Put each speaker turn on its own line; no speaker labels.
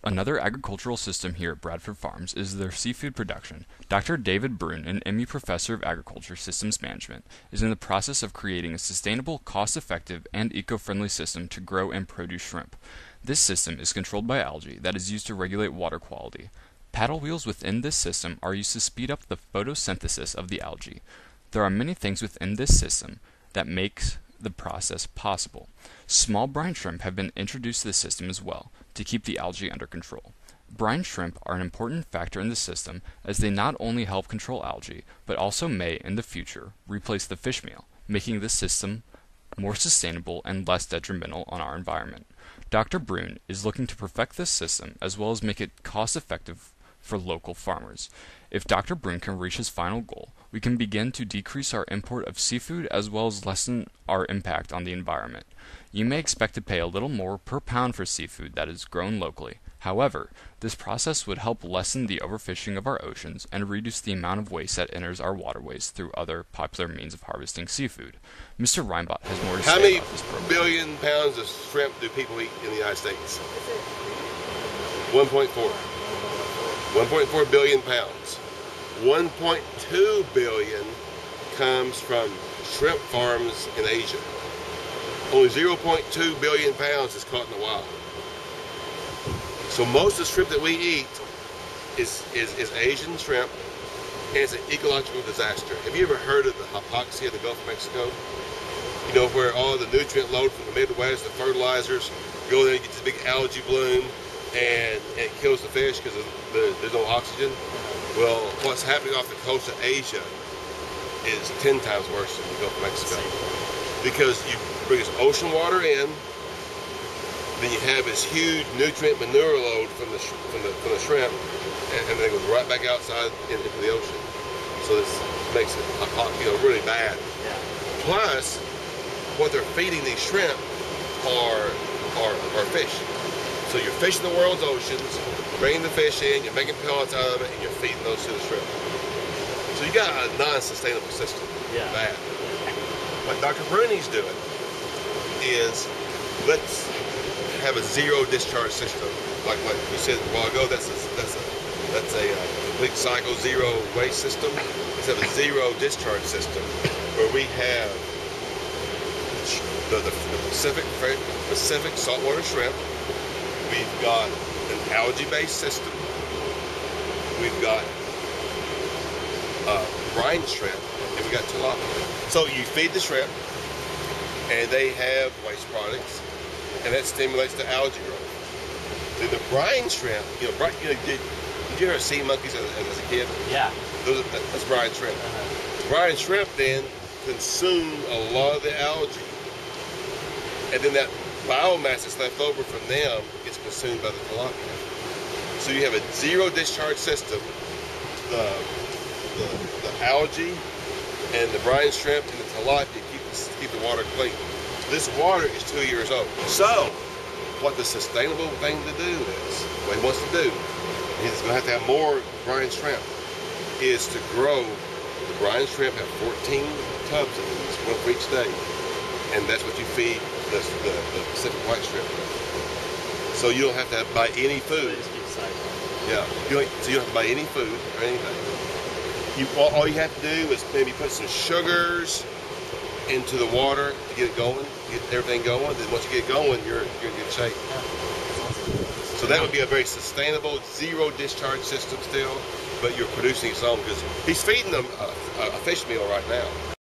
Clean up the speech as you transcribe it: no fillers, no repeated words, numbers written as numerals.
Another agricultural system here at Bradford Farms is their seafood production. Dr. David Brune, an ME Professor of Agriculture Systems Management, is in the process of creating a sustainable, cost-effective, and eco-friendly system to grow and produce shrimp. This system is controlled by algae that is used to regulate water quality. Paddle wheels within this system are used to speed up the photosynthesis of the algae. There are many things within this system that makes the process possible. Small brine shrimp have been introduced to the system as well to keep the algae under control. Brine shrimp are an important factor in the system as they not only help control algae, but also may, in the future, replace the fish meal, making the system more sustainable and less detrimental on our environment. Dr. Brune is looking to perfect this system as well as make it cost-effective for local farmers. If Dr. Brune can reach his final goal, we can begin to decrease our import of seafood as well as lessen our impact on the environment. You may expect to pay a little more per pound for seafood that is grown locally. However, this process would help lessen the overfishing of our oceans and reduce the amount of waste that enters our waterways through other popular means of harvesting seafood. Mr. Reinbott has more to say about this program.
How many billion pounds of shrimp do people eat in the United States? 1.4. 1.4 billion pounds. 1.2 billion comes from shrimp farms in Asia. Only 0.2 billion pounds is caught in the wild. So most of the shrimp that we eat is Asian shrimp, and it's an ecological disaster. Have you ever heard of the hypoxia of the Gulf of Mexico? You know, where all the nutrient load from the Midwest, the fertilizers, go there and get this big algae bloom, and it kills the fish because there's no oxygen. Well, what's happening off the coast of Asia is 10 times worse than the Gulf of Mexico. Because you bring this ocean water in, then you have this huge nutrient manure load from the shrimp, and then it goes right back outside into the ocean. So this makes it really bad.
Yeah.
Plus, what they're feeding these shrimp are fish. So you're fishing the world's oceans, bringing the fish in, you're making pellets out of it, and you're feeding those to the shrimp. So you got a non-sustainable system.
Yeah.
Bad. What Dr. Brune's doing is, let's have a zero discharge system. Like you said a while ago, that's a complete cycle zero waste system. Let's have a zero discharge system where we have the Pacific saltwater shrimp. We've got an algae-based system. We've got brine shrimp, and we've got tilapia. So you feed the shrimp, and they have waste products, and that stimulates the algae growth. Then the brine shrimp, did you ever see monkeys as a kid?
Yeah.
That's brine shrimp. Brine shrimp then consume a lot of the algae, and then that biomass that's left over from them gets consumed by the tilapia. So you have a zero discharge system. The algae and the brine shrimp and the tilapia keep the water clean. This water is 2 years old. So what the sustainable thing to do is, what he wants to do, he's going to have more brine shrimp, is to grow the brine shrimp, have 14 tubs of them, one for each day, and that's what you feed the Pacific white shrimp. So you don't have to buy any food. Yeah, so you don't have to buy any food or anything. All you have to do is maybe put some sugars into the water to get it going, get everything going. Then once you get going, you're in good shape. So that would be a very sustainable zero discharge system still, but you're producing some because he's feeding them a fish meal right now.